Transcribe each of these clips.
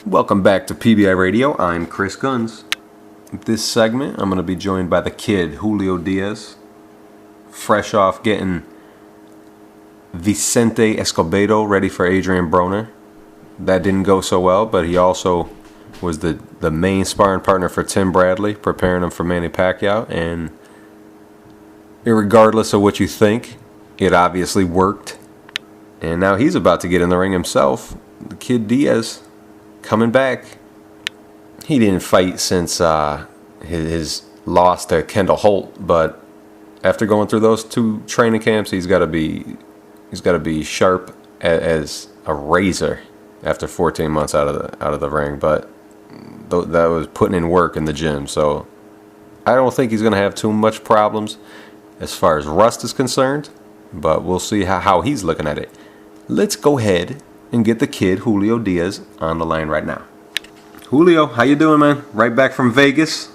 Welcome back to PBI Radio. I'm Chris Guns. This segment, I'm going to be joined by the kid, Julio Diaz. Fresh off getting Vicente Escobedo ready for Adrian Broner. That didn't go so well, but he also was the main sparring partner for Tim Bradley, preparing him for Manny Pacquiao. And regardless of what you think, it obviously worked. And now he's about to get in the ring himself. The kid Diaz coming back. He didn't fight since his loss to Kendall Holt, but after going through those two training camps, he's got to be sharp as a razor after 14 months out of the ring. But that was putting in work in the gym, so I don't think he's going to have too much problems as far as rust is concerned. But we'll see how he's looking at it. Let's go ahead and get the kid Julio Diaz on the line right now. Julio, how you doing, man? Right back from Vegas.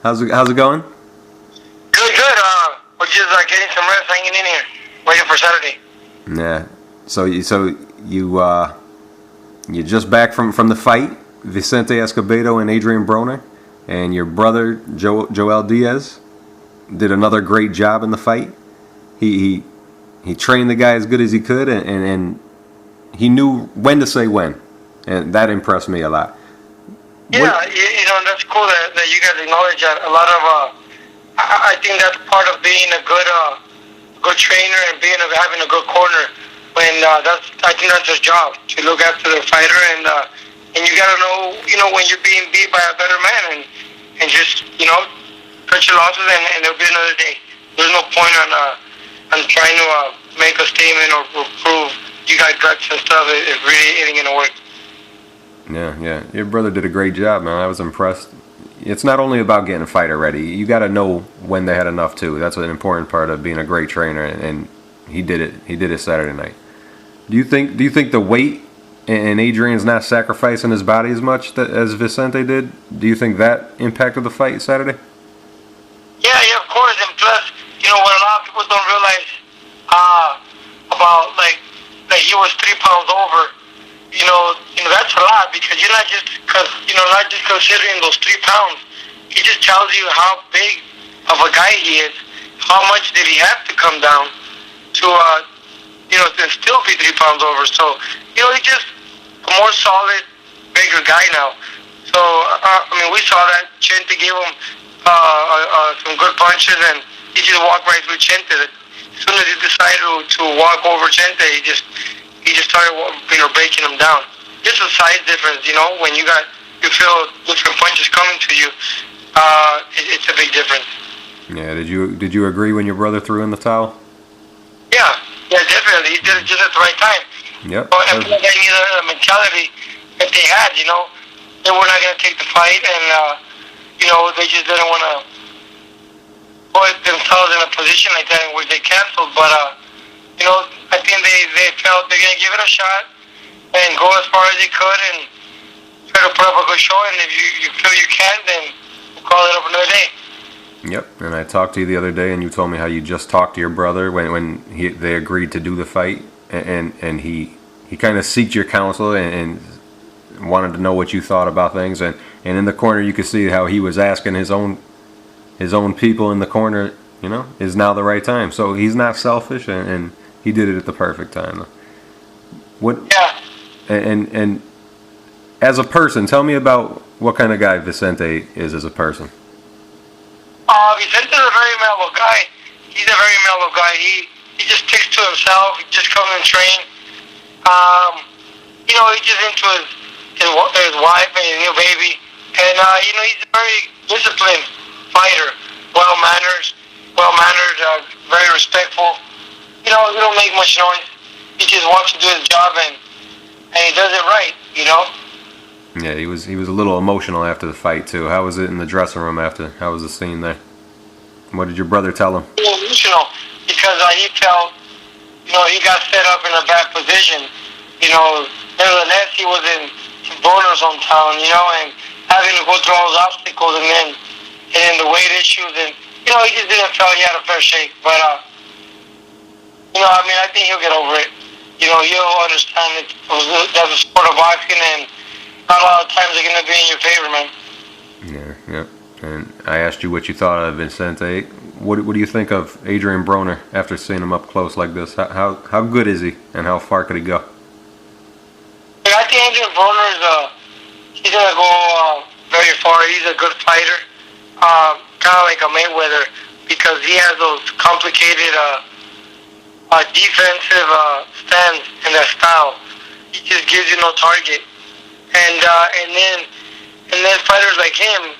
How's it going? Good. We're just getting some rest, hanging in here, waiting for Saturday. Yeah. So you just back from the fight, Vicente Escobedo and Adrian Broner, and your brother Joel Diaz did another great job in the fight. He trained the guy as good as he could, and he knew when to say when, and that impressed me a lot. Yeah, that's cool that you guys acknowledge that. A lot of I think that's part of being a good trainer and having a good corner. I think that's his job, to look after the fighter, and you gotta know when you're being beat by a better man, and just cut your losses, and there'll be another day. There's no point on trying to make a statement or prove you got guts and stuff. It really isn't gonna work. Yeah. Your brother did a great job, man. I was impressed. It's not only about getting a fighter ready. You got to know when they had enough too. That's an important part of being a great trainer, and he did it. He did it Saturday night. Do you think the weight and Adrian's not sacrificing his body as much as Vicente did? Do you think that impacted the fight Saturday? Yeah, of course. And plus, what a lot of people don't realize about that he was 3 pounds over. That's a lot, because not just considering those 3 pounds. He just tells you how big of a guy he is. How much did he have to come down to still be 3 pounds over? So, he's just a more solid, bigger guy now. So, we saw that Chente gave him some good punches, and he just walked right through Chente. As soon as he decided to walk over Chente, he just started breaking him down. Just a size difference, when you feel different punches coming to you, it's a big difference. Yeah. Did you agree when your brother threw in the towel? Yeah, definitely. He did it just at the right time. Yep. But I feel like I needed a mentality that they had. They were not going to take the fight, and they just didn't want to put themselves in a position like that where they canceled. But I think they felt they're going to give it a shot and go as far as they could and try to put up a good show. And if you feel you can, then we'll call it up another day. Yep. And I talked to you the other day, and you told me how you just talked to your brother when they agreed to do the fight, and he kind of seeked your counsel and wanted to know what you thought about things. And in the corner, you could see how he was asking his own people in the corner, is now the right time. So he's not selfish, and he did it at the perfect time. Yeah. And as a person, tell me about what kind of guy Vicente is as a person. Vicente's a very mellow guy. He's a very mellow guy. He just sticks to himself. He just comes and train. He's just into his wife and his new baby. And, he's a very disciplined fighter. Well-mannered, very respectful. He don't make much noise. He just wants to do his job, and he does it right, Yeah, he was a little emotional after the fight too. How was it in the dressing room after? How was the scene there? What did your brother tell him? Emotional, because he felt, he got set up in a bad position. Nevertheless, he was in Broner's hometown, and having to go through all those obstacles, and then the weight issues, and he just didn't feel he had a fair shake. But I think he'll get over it. He'll understand that that's a sport of boxing, and not a lot of times are gonna be in your favor, man. Yeah, yeah. And I asked you what you thought of Vicente. What do you think of Adrian Broner after seeing him up close like this? How good is he, and how far could he go? I think Adrian Broner he's gonna go very far. He's a good fighter, kind of like a Mayweather, because he has those complicated defensive stands and that style. He just gives you no target, and then fighters like him,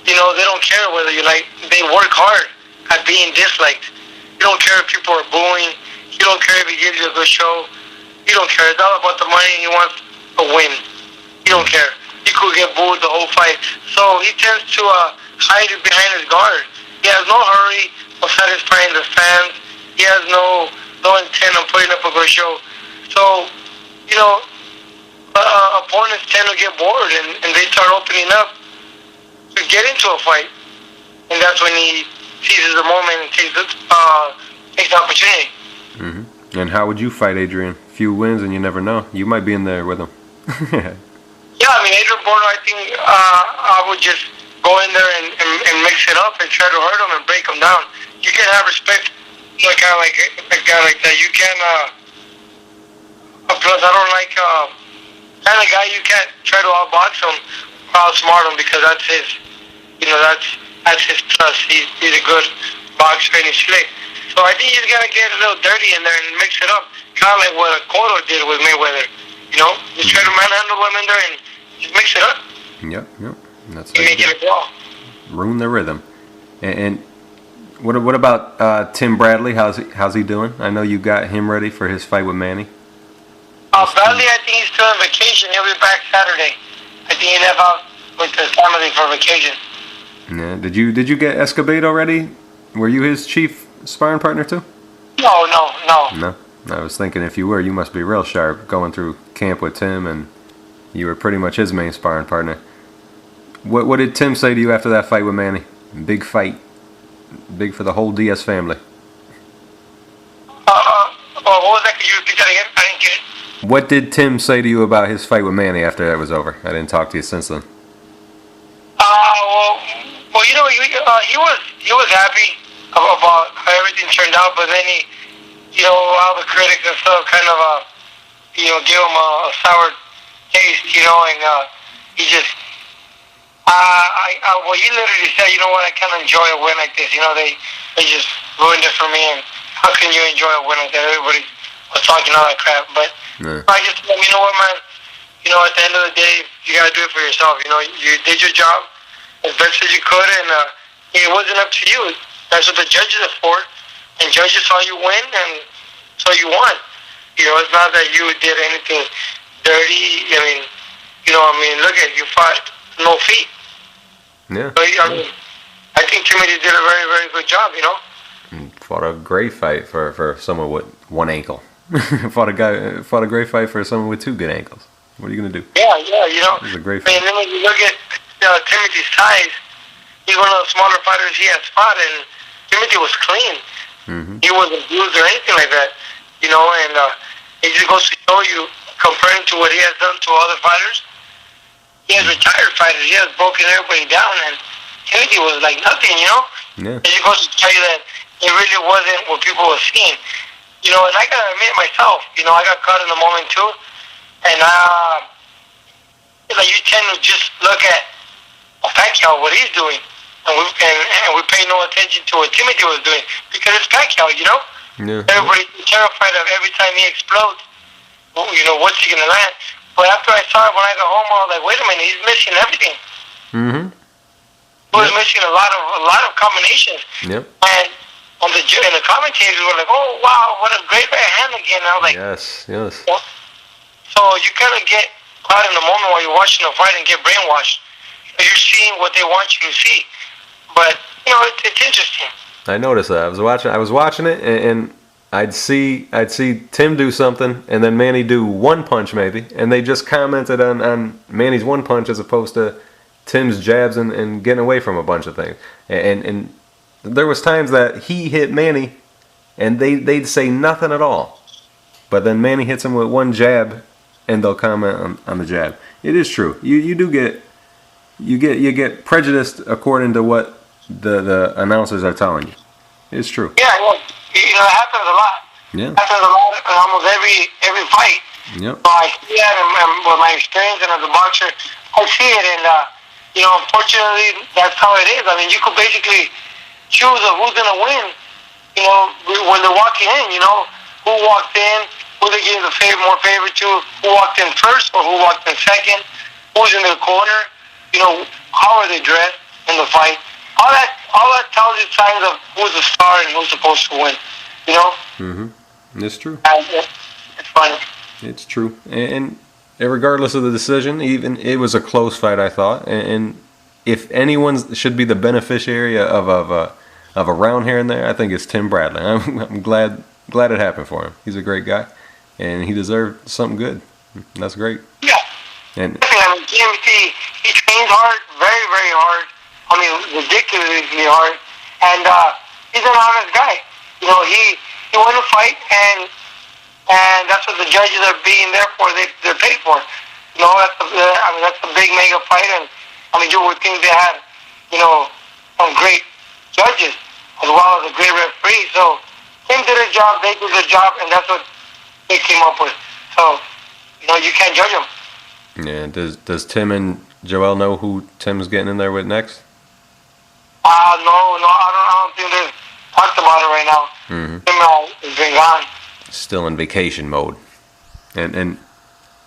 they don't care whether you like. They work hard at being disliked. You don't care if people are booing. You don't care if he gives you a good show. You don't care. It's all about the money, and he wants a win. You don't care. He could get booed the whole fight. So he tends to hide it behind his guard. He has no hurry of satisfying the fans. He has no intent of putting up a good show. So, opponents tend to get bored, and they start opening up to get into a fight. And that's when he seizes the moment and takes the opportunity. Mm-hmm. And how would you fight Adrian? Few wins and you never know. You might be in there with him. Yeah, I mean, Adrian Broner, I think I would just go in there and mix it up and try to hurt him and break him down. You can have respect for a guy like that. You can, plus I don't like kind of guy you can't try to outbox him or outsmart him, because that's his, that's his plus. He's a good boxer and he's slick. So I think he's gonna get a little dirty in there and mix it up, kind of like what Cotto did with Mayweather. Just try to manhandle him in there and just mix it up. Yep. That's and make it a brawl. Ruin the rhythm. And what about Tim Bradley? How's he doing? I know you got him ready for his fight with Manny. Bradley, I think he's still on vacation. He'll be back Saturday. I think he left out with his family for vacation. Yeah. Did you get Escobedo already? Were you his chief sparring partner too? No. No. I was thinking if you were, you must be real sharp going through camp with Tim, and you were pretty much his main sparring partner. What did Tim say to you after that fight with Manny? Big fight. Big for the whole Diaz family. What was that? Could you repeat that again? I didn't get it. What did Tim say to you about his fight with Manny after that was over? I didn't talk to you since then. He was happy about how everything turned out, but then all the critics and stuff kind of gave him a sour taste, and he just he literally said, I can't enjoy a win like this. They just ruined it for me, and how can you enjoy a win like that? Everybody was talking all that crap, but I just told him, you know what, man? At the end of the day, you gotta do it for yourself. You did your job as best as you could, and it wasn't up to you. That's what the judges are for, and judges saw you win, and so you won. It's not that you did anything dirty. Look at you fought no feet. Yeah. So, I think Timothy did a very, very good job. Fought a great fight for someone with one ankle. fought a great fight for someone with two good ankles. What are you gonna do? Yeah. It was a great fight. And then when you look at Timothy's size, he's one of the smaller fighters he has fought, and Timothy was clean. Mm-hmm. He wasn't bruised or anything like that. And it just goes to show you, comparing to what he has done to other fighters. He has retired fighters. He has broken everybody down, and Timothy was like nothing. Yeah. It just goes to tell you that it really wasn't what people were seeing. And I gotta admit myself, I got caught in the moment too, and you tend to just look at Pacquiao, what he's doing, and we pay no attention to what Timothy was doing, because it's Pacquiao, Yeah. Everybody's terrified of every time he explodes. What's he gonna land? But after I saw it when I got home, I was like, wait a minute, he's missing everything. Mm-hmm. He was missing a lot of combinations. Yep. And the commentators were like, oh wow, what a great right hand again. And I was like, yes. So you kind of get caught in the moment while you're watching the fight and get brainwashed. You're seeing what they want you to see. But it's interesting. I noticed that. I was watching it, and I'd see Tim do something, and then Manny do one punch maybe, and they just commented on Manny's one punch as opposed to Tim's jabs and getting away from a bunch of things. And there was times that he hit Manny, and they'd say nothing at all, but then Manny hits him with one jab, and they'll comment on the jab. It is true. You get prejudiced according to what the announcers are telling you. It's true. Yeah, well, it happens a lot. Yeah. It happens a lot in almost every fight. Yep. So I see that, and with my experience and as a boxer, I see it, and unfortunately, that's how it is. I mean, you could basically choose who's gonna win. When they're walking in, who walked in, who they give the more favor to, who walked in first or who walked in second, who's in their corner, how are they dressed in the fight. All that tells you signs of who's the star and who's supposed to win. Mm-hmm. It's true. It's funny. It's true. And regardless of the decision, even it was a close fight, I thought. And if anyone should be the beneficiary of a round here and there, I think it's Tim Bradley. I'm glad it happened for him. He's a great guy, and he deserved something good. That's great. Yeah. And GMT, he trains hard, very, very hard. I mean, ridiculously hard. And he's an honest guy. He won a fight, and that's what the judges are being there for. They're paid for. That's a big mega fight, and you would think they had, some great judges as well as a great referee. So Tim did his job, they did their job, and that's what they came up with. So, you can't judge them. yeah, does Tim and Joel know who Tim's getting in there with next? No, I don't think they've talked about it right now. Mm-hmm. Tim has been gone. Still in vacation mode. And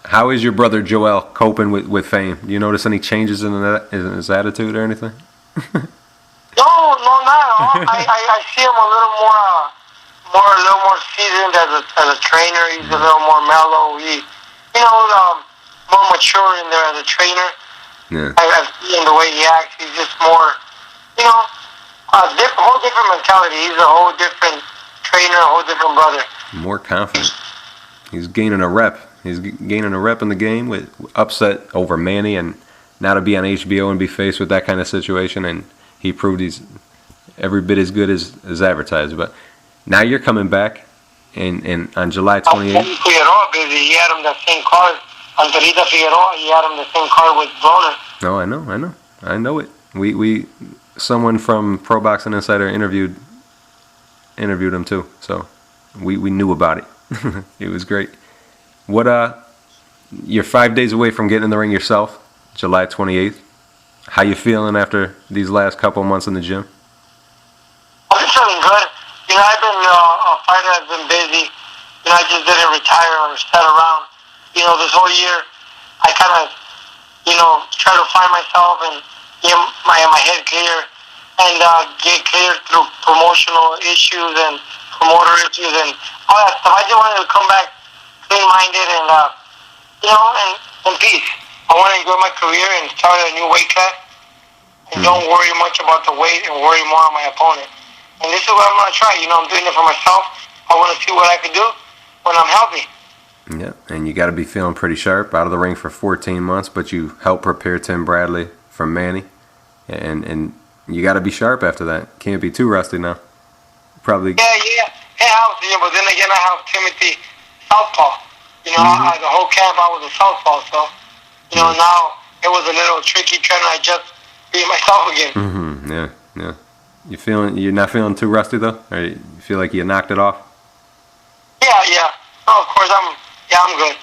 how is your brother Joel coping with fame? Do you notice any changes in his attitude or anything? No, not at all. I see him a little more seasoned as a trainer. He's a little more mellow. More mature in there as a trainer. Yeah. I've seen the way he acts. He's just more, a whole different mentality. He's a whole different trainer, a whole different brother. More confident. He's gaining a rep. He's gaining a rep in the game with upset over Manny, and now to be on HBO and be faced with that kind of situation, and he proved he's every bit as good as advertised. But now you're coming back, and on July 28th. Figueroa, baby, he had him that same card. Antonita Figueroa, he had him the same card with Broner. No, I know it. We someone from Pro Boxing Insider interviewed him too, so we knew about it. It was great. What you're 5 days away from getting in the ring yourself, July 28th. How you feeling after these last couple months in the gym? I'm feeling good. I've been a fighter. I've been busy. I just didn't retire or sit around. This whole year, I kind of, try to find myself and get my head clear and get clear through promotional issues and promoter issues and all that stuff. I just wanted to come back clean-minded and, in peace. I want to enjoy my career and start a new weight class and don't worry much about the weight and worry more on my opponent. And this is what I'm going to try. I'm doing it for myself. I want to see what I can do when I'm healthy. Yeah, and you got to be feeling pretty sharp. Out of the ring for 14 months, but you helped prepare Tim Bradley from Manny, and you got to be sharp after that. Can't be too rusty now. Probably. Yeah. It helps, but then again, I have Timothy Southpaw. The whole camp I was a Southpaw, so now it was a little tricky trying to just be myself again. Mm-hmm. Yeah. You're not feeling too rusty though, or you feel like you knocked it off? Yeah. No, of course I'm good.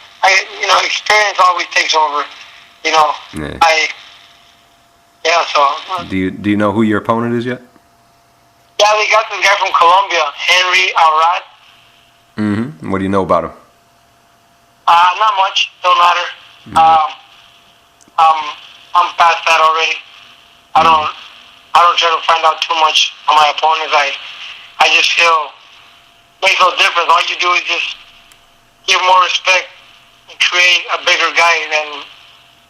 Experience always takes over. Yeah. So. Do you know who your opponent is yet? Yeah, we got this guy from Colombia, Henry Arad. Mm-hmm. What do you know about him? Not much. Don't matter. Mm-hmm. I'm past that already. I don't try to find out too much on my opponents. I just feel it makes no difference. All you do is just give more respect and create a bigger guy than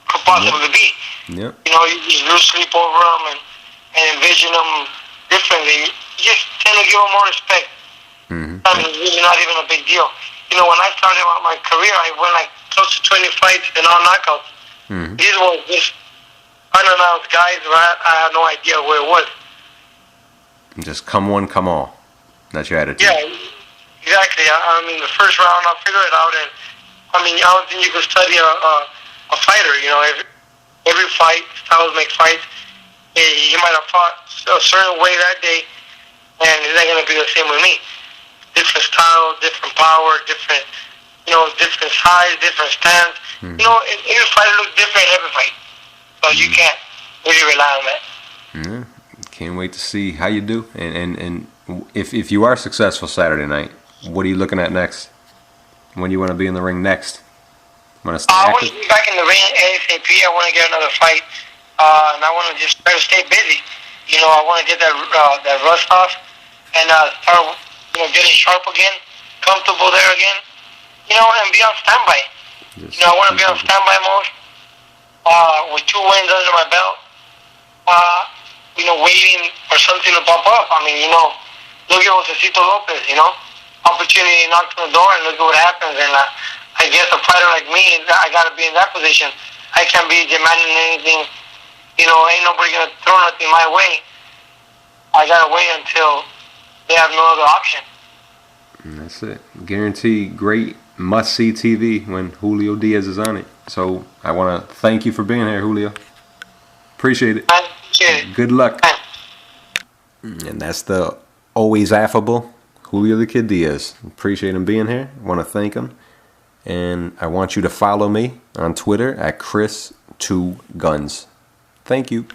could possibly be. Yep. You just lose sleep over him and envision him differently. You just tend to give him more respect. Mm-hmm. I mean, it's really not even a big deal. When I started my career, I went close to 20 fights and all knockouts. Mm-hmm. These were just unannounced guys where I had no idea where it was. Just come one, come all. That's your attitude. Yeah, exactly. I mean, the first round, I'll figure it out, and I mean, I don't think you could study a fighter. You know, every fight, styles make fights. He might have fought a certain way that day, and it's not going to be the same with me. Different style, different power, different, different size, different stance. Mm-hmm. You know, every fighter looks different in every fight. So you can't really rely on that. Yeah. Can't wait to see how you do. And if you are successful Saturday night, what are you looking at next? When do you want to be in the ring next? Want to stay I want active? to be back in the ring ASAP. I want to get another fight. And I want to just try to stay busy. You know, I want to get that rust off and start, getting sharp again, comfortable there again, and be on standby. I want to be on standby mode with 2 wins under my belt, waiting for something to pop up. I mean, look at Josecito Lopez, opportunity knocks on the door and look at what happens. And I guess a fighter like me, I got to be in that position. I can't be demanding anything. Ain't nobody going to throw nothing my way. I got to wait until they have no other option. And that's it. Guaranteed great must-see TV when Julio Diaz is on it. So I want to thank you for being here, Julio. Appreciate it. I appreciate it. Good luck. And that's the always affable Julio the Kid Diaz. Appreciate him being here. I want to thank him. And I want you to follow me on Twitter at Chris2Guns. Thank you.